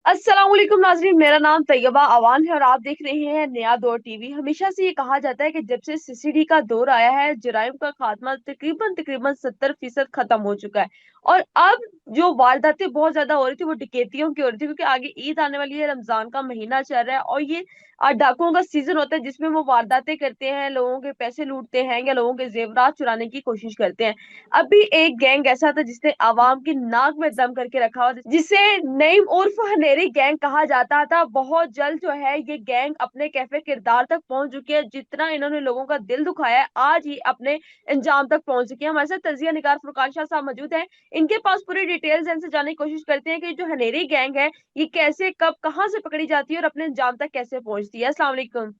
अस्सलाम वालेकुम नाजरीन, मेरा नाम तैयबा अवान है और आप देख रहे हैं नया दौर टीवी। हमेशा से ये कहा जाता है कि जब से सीसीडी का दौर आया है, जराइम का खात्मा तकरीबन तकरीबन 70% खत्म हो चुका है। और अब जो वारदातें बहुत ज्यादा हो रही थी वो डकैतियों की हो रही थी, क्योंकि आगे ईद आने वाली है, रमजान का महीना चल रहा है और ये डाकुओं का सीजन होता है जिसमें वो वारदातें करते हैं, लोगों के पैसे लूटते हैं या लोगों के जेवरात चुराने की कोशिश करते हैं। अभी एक गैंग ऐसा था जिसने आवाम की नाक में दम करके रखा हुआ, जिसे नईम उर्फ हनेरी गैंग कहा जाता था। बहुत जल्द जो है ये गैंग अपने कैफे किरदार तक पहुंच चुकी है। जितना इन्होंने लोगों का दिल दुखाया है, आज ही अपने अंजाम तक पहुंच चुकी है। हमारे साथ तजिया निगार फुरकान शाह साहब मौजूद हैं। इनके पास पूरी डिटेल्स हैं, इनसे जानने की कोशिश करते हैं कि जो हनेरी गैंग है ये कैसे, कब, कहाँ से पकड़ी जाती है और अपने अंजाम तक कैसे पहुंचती है। अस्सलाम वालेकुम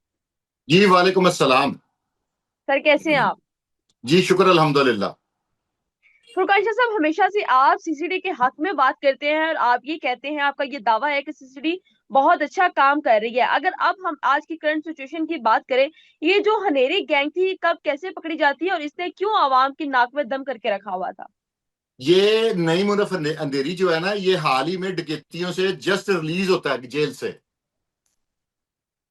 जी वालेकुम अस्सलाम। सर, कैसे हैं आप? जी शुक्र अल्हम्दुलिल्लाह। फुरकान शाह साहब, हमेशा से आप सीसीडी के हक में बात करते हैं और आप ये कहते हैं, आपका ये दावा है कि सीसीडी बहुत अच्छा काम कर रही है। अगर अब हम आज की करंट सिचुएशन की बात करें, ये जो हनेरी गैंग थी कब कैसे पकड़ी जाती है और इसने क्यों आवाम की नाक में दम करके रखा हुआ था? ये नई मुनफ अंधेरी जो है ना, ये हाल ही में डकैतियों से जस्ट रिलीज होता है जेल से।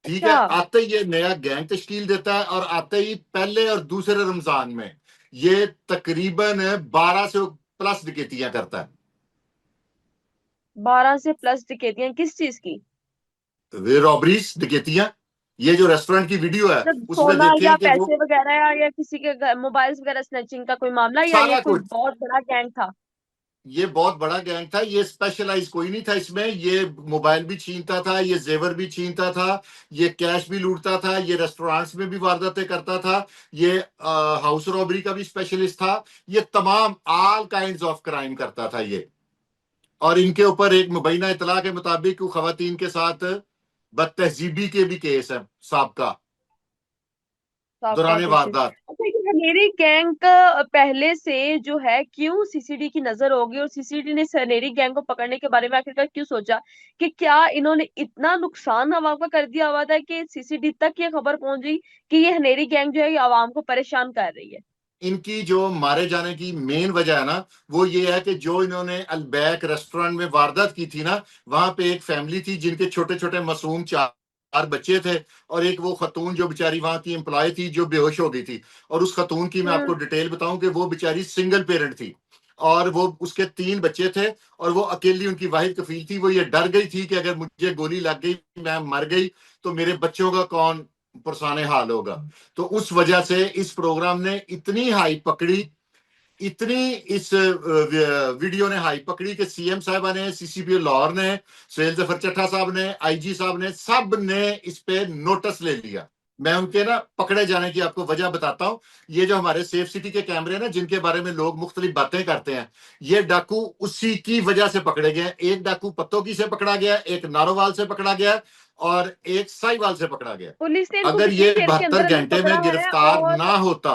ठीक है, अच्छा। आते ही ये नया गैंग तश्कील देता है और आते ही पहले और दूसरे रमजान में ये तकरीबन 12 से प्लस डकैतियां करता है। 12 से प्लस डकैतियां किस चीज की? वे रॉबरीज डकैतियां, ये जो रेस्टोरेंट की वीडियो है मतलब उसमें सोना या देखें कि वो पैसे वगैरह या किसी के मोबाइल्स वगैरह स्नैचिंग का कोई मामला, या ये सारा कोई कुछ। बहुत बड़ा गैंग था? ये बहुत बड़ा गैंग था, ये स्पेशलाइज कोई नहीं था इसमें। ये मोबाइल भी छीनता था, ये जेवर भी छीनता था, ये कैश भी लूटता था, ये रेस्टोरेंट्स में भी वारदातें करता था, ये हाउस रॉबरी का भी स्पेशलिस्ट था। ये तमाम ऑल काइंड्स ऑफ क्राइम करता था ये। और इनके ऊपर एक मुबैना इतला के मुताबिक खवातीन के साथ बदतहजीबी के भी केस है साहब आपका दौरान केसेस। वारदात। अच्छा, ये हनेरी गैंग का पहले से जो है क्यों सीसीडी की नजर होगी और सीसीडी ने इस हनेरी गैंग को पकड़ने के बारे में आखिरकार क्यों सोचा? कि क्या इन्होंने इतना नुकसान आवाम का कर दिया हुआ था कि सीसीडी तक ये खबर पहुंच गई कि ये हनेरी गैंग जो है ये आवाम को परेशान कर रही है? इनकी जो मारे जाने की मेन वजह है ना, वो ये है कि जो इन्होंने अलबैक रेस्टोरेंट में वारदात की थी ना, वहां पे एक फैमिली थी जिनके छोटे छोटे मासूम चार बच्चे थे। और एक वो खतून जो बेचारी वहां की एम्प्लॉय थी जो बेहोश हो गई थी। और उस खतून की मैं आपको हम्म। डिटेल बताऊं कि वो बेचारी सिंगल पेरेंट थी। और वो उसके 3 बच्चे थे। और वो अकेली उनकी वाहिद कफील थी। वो ये डर गई थी कि अगर मुझे गोली लग गई, मैं मर गई, तो मेरे बच्चों का कौन परेशान हाल होगा। तो उस वजह से इस प्रोग्राम ने इतनी हाइप पकड़ी, इतनी इस वीडियो ने हाइप पकड़ी कि सीएम साहबा ने, सीसीपी लाहौर ने, सुहेल जफर चट्टा साहब ने, आईजी साहब ने, सब ने इस पे नोटिस ले लिया। मैं उनके ना पकड़े जाने की आपको वजह बताता हूं। ये जो हमारे सेफ सिटी के कैमरे ना, जिनके बारे में लोग मुख्तलिफ बातें करते हैं, ये डाकू उसी की वजह से पकड़े गए। एक डाकू पत्तों से पकड़ा गया, एक नारोवाल से पकड़ा गया, और एक साहिवाल से पकड़ा गया। पुलिस ने इनको अगर कितनी ये देर के 72 अंदर अंदर घंटे पकड़ा में है? गिरफ्तार और ना होता,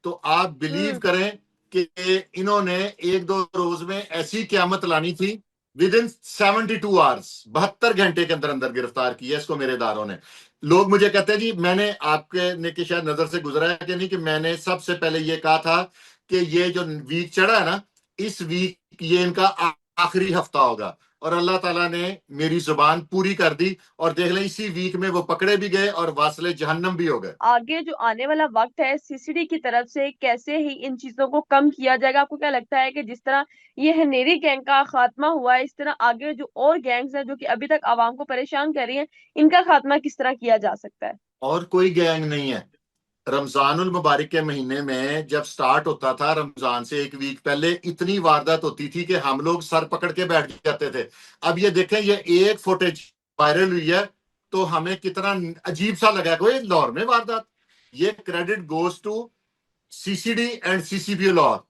तो आप बिलीव हम्म। करें कि इन्होंने 1-2 रोज में ऐसी क्यामत लानी थी। विद इन 72 आवर्स, 72 घंटे के अंदर अंदर गिरफ्तार किया इसको मेरे इदारों ने। लोग मुझे कहते हैं जी, मैंने आपके ने की शायद नजर से गुजरा है कि नहीं, कि मैंने सबसे पहले ये कहा था कि ये जो वीक चढ़ा है ना, इस वीक ये इनका आखिरी हफ्ता होगा। और अल्लाह ताला ने मेरी जुबान पूरी कर दी। और देख लें, इसी वीक में वो पकड़े भी गए और वासले जहन्नम भी हो गए। आगे जो आने वाला वक्त है, सीसीडी की तरफ से कैसे ही इन चीजों को कम किया जाएगा? आपको क्या लगता है कि जिस तरह ये हनेरी गैंग का खात्मा हुआ है, इस तरह आगे जो और गैंग्स हैं जो कि अभी तक आवाम को परेशान कर रही हैं, इनका खात्मा किस तरह किया जा सकता है? और कोई गैंग नहीं है। रमजानुल मुबारक के महीने में जब स्टार्ट होता था, रमजान से एक वीक पहले इतनी वारदात होती थी कि हम लोग सर पकड़ के बैठ जाते थे। अब ये देखें, ये एक फुटेज वायरल हुई है, तो हमें कितना अजीब सा लगा कोई लाहौर में वारदात। ये credit goes to CCD and CCP Lahore.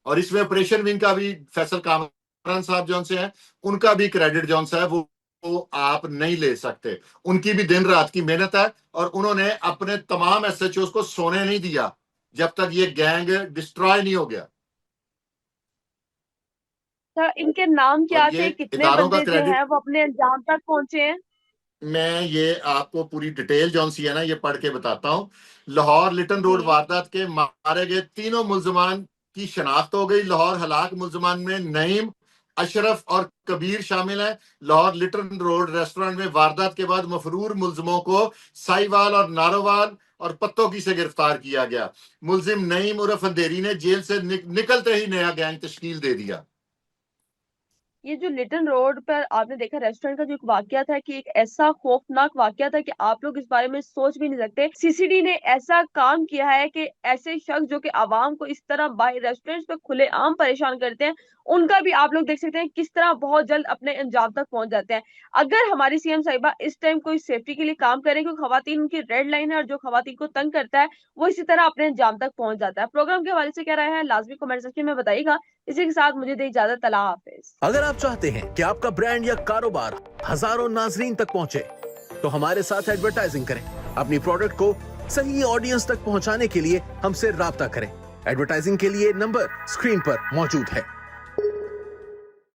और इसमें ऑपरेशन विंग का भी फैसल कामरान साहब जौन से हैं, उनका भी क्रेडिट जौन सा है वो आप नहीं ले सकते। उनकी भी दिन रात की मेहनत है। और उन्होंने अपने तमाम एसएचओ को सोने नहीं दिया जब तक ये गैंग डिस्ट्रॉय नहीं हो गया। अच्छा, इनके नाम और क्या ये थे? कितने इदारों का बंदे जो क्रेडिट, हैं वो अपने अंजाम तक पहुंचे हैं? मैं ये आपको पूरी डिटेल जौन सी है ना, ये पढ़ के बताता हूँ। लाहौर लिटन रोड जी। वारदात के मारे गए तीनों मुलजमान की शनाख्त हो गई। लाहौर हलाक मुलजमान में नईम, اشرف اور کبیر شامل ہیں۔ لاہور لٹن روڈ ریسٹورینٹ میں واردات کے بعد مفرور ملزموں کو سائیوال اور ناروال اور پتوکی سے گرفتار کیا گیا۔ ملزم نعیم عرف اندھیری نے جیل سے نکلتے ہی نیا گینگ تشکیل دے دیا۔ یہ جو لٹن روڈ پر آپ نے دیکھا ریسٹورینٹ کا جو ایک واقعہ تھا کہ ایک ایسا خوفناک واقعہ تھا کہ آپ لوگ اس بارے میں سوچ بھی نہیں سکتے۔ سی سی ڈی نے ایسا کام کیا ہے کہ ایسے شخص جو کہ عوام کو اس طرح باہر ریسٹورینٹ پہ کھلے عام پریشان کرتے ہیں، ان کا بھی آپ لوگ دیکھ سکتے ہیں کس طرح بہت جلد اپنے انجام تک پہنچ جاتے ہیں۔ اگر ہماری سی ایم صاحبہ اس ٹائم کوئی سیفٹی کے لیے کام کریں، کیونکہ خواتین ان کی ریڈ لائن ہے اور جو خواتین کو تنگ کرتا ہے وہ اسی طرح اپنے انجام تک پہنچ جاتا ہے۔ پروگرام کے حوالے سے کیا رائے ہے لازمی کمنٹ سیکشن میں بتائیے گا۔ اسی کے ساتھ مجھے دے اجازت، اللہ حافظ۔ اگر آپ چاہتے ہیں کہ آپ کا برانڈ یا کاروبار ہزاروں ناظرین تک پہنچے تو ہمارے ساتھ ایڈورٹائزنگ کریں۔ اپنی پروڈکٹ کو صحیح آڈینس تک پہنچانے کے لیے ہم سے رابطہ کریں۔ ایڈورٹائزنگ کے لیے نمبر اسکرین پر موجود ہے۔